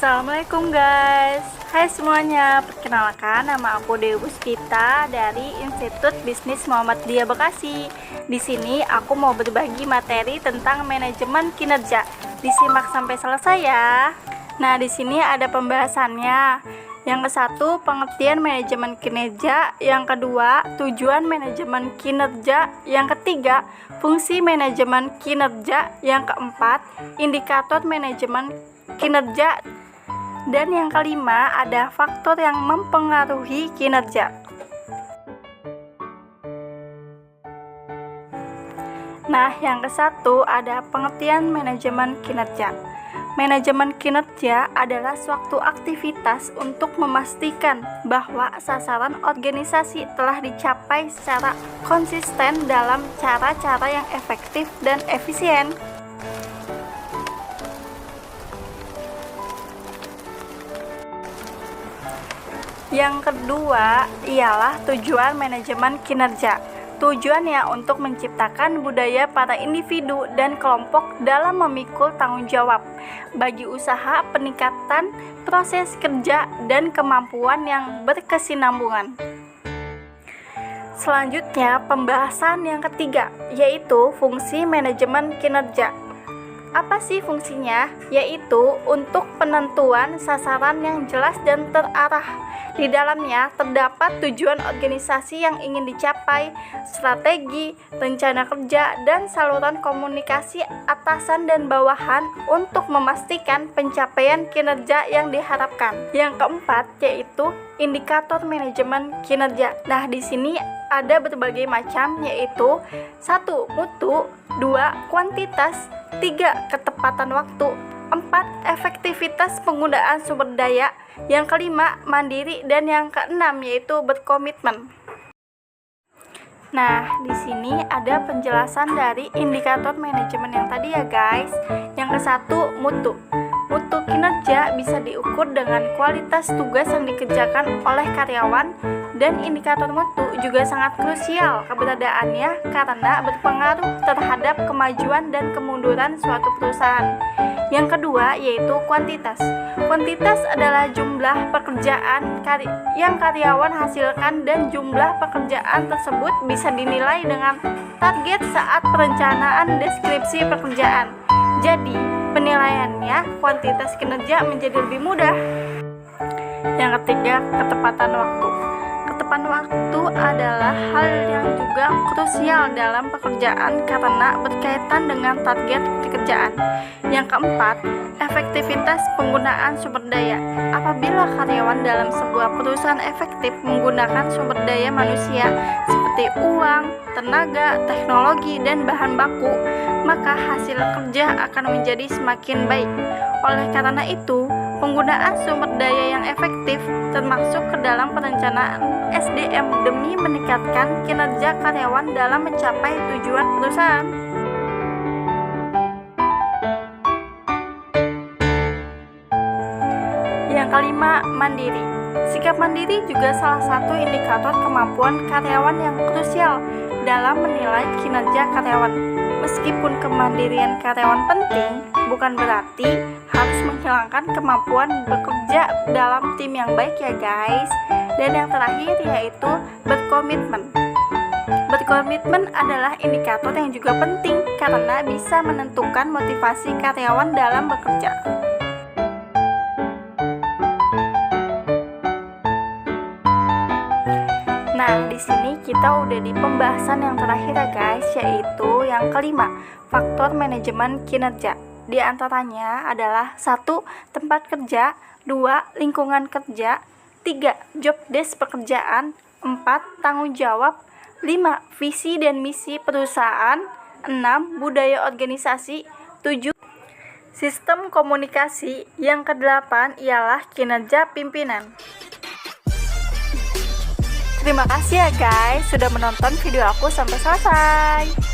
Assalamualaikum guys. Hai semuanya, perkenalkan nama aku Dewi Puspita dari Institut Bisnis Muhammadiyah Bekasi. Di sini aku mau berbagi materi tentang manajemen kinerja. Disimak sampai selesai ya. Nah, di sini ada pembahasannya. Yang ke satu, pengertian manajemen kinerja. Yang kedua, tujuan manajemen kinerja. Yang ketiga, fungsi manajemen kinerja. Yang keempat, indikator manajemen kinerja. Dan yang kelima, ada faktor yang mempengaruhi kinerja. Nah, yang ke satu ada pengertian manajemen kinerja. Manajemen kinerja adalah suatu aktivitas untuk memastikan bahwa sasaran organisasi telah dicapai secara konsisten dalam cara-cara yang efektif dan efisien. Yang kedua ialah tujuan manajemen kinerja. Tujuannya untuk menciptakan budaya para individu dan kelompok dalam memikul tanggung jawab bagi usaha peningkatan proses kerja dan kemampuan yang berkesinambungan. Selanjutnya, pembahasan yang ketiga, yaitu fungsi manajemen kinerja. Apa sih fungsinya? Yaitu untuk penentuan sasaran yang jelas dan terarah. Di dalamnya terdapat tujuan organisasi yang ingin dicapai, strategi, rencana kerja, dan saluran komunikasi atasan dan bawahan untuk memastikan pencapaian kinerja yang diharapkan. Yang keempat yaitu indikator manajemen kinerja. Nah, di sini ada berbagai macam, yaitu 1. Mutu, 2. Kuantitas, 3. Ketepatan waktu, 4. Efektivitas penggunaan sumber daya, yang kelima mandiri, dan yang keenam yaitu berkomitmen. Nah, di sini ada penjelasan dari indikator manajemen yang tadi ya guys. Yang ke satu, mutu. Mutu kinerja bisa diukur dengan kualitas tugas yang dikerjakan oleh karyawan, dan indikator mutu juga sangat krusial keberadaannya karena berpengaruh terhadap kemajuan dan kemunduran suatu perusahaan. Yang kedua yaitu kuantitas. Kuantitas adalah jumlah pekerjaan yang karyawan hasilkan, dan jumlah pekerjaan tersebut bisa dinilai dengan target saat perencanaan deskripsi pekerjaan. Jadi, penilaiannya kuantitas kinerja menjadi lebih mudah. Yang ketiga, ketepatan waktu. Ketepatan waktu adalah hal yang juga krusial dalam pekerjaan karena berkaitan dengan target pekerjaan. Yang keempat, efektivitas penggunaan sumber daya. Apabila karyawan dalam sebuah perusahaan efektif menggunakan sumber daya manusia seperti uang, tenaga, teknologi, dan bahan baku, maka hasil kerja akan menjadi semakin baik. Oleh karena itu, penggunaan sumber daya yang efektif termasuk ke dalam perencanaan SDM demi meningkatkan kinerja karyawan dalam mencapai tujuan perusahaan. Yang kelima, mandiri. Sikap mandiri juga salah satu indikator kemampuan karyawan yang krusial dalam menilai kinerja karyawan. Meskipun kemandirian karyawan penting, bukan berarti harus menghilangkan kemampuan bekerja dalam tim yang baik ya guys. Dan yang terakhir yaitu berkomitmen. Berkomitmen adalah indikator yang juga penting karena bisa menentukan motivasi karyawan dalam bekerja. Nah, di sini kita udah di pembahasan yang terakhir ya guys, yaitu yang kelima, faktor manajemen kinerja. Di antaranya adalah 1. Tempat kerja, 2. Lingkungan kerja, 3. Job desk pekerjaan, 4. Tanggung jawab, 5. Visi dan misi perusahaan, 6. Budaya organisasi, 7. Sistem komunikasi, yang ke-8 ialah kinerja pimpinan. Terima kasih ya guys sudah menonton video aku sampai selesai.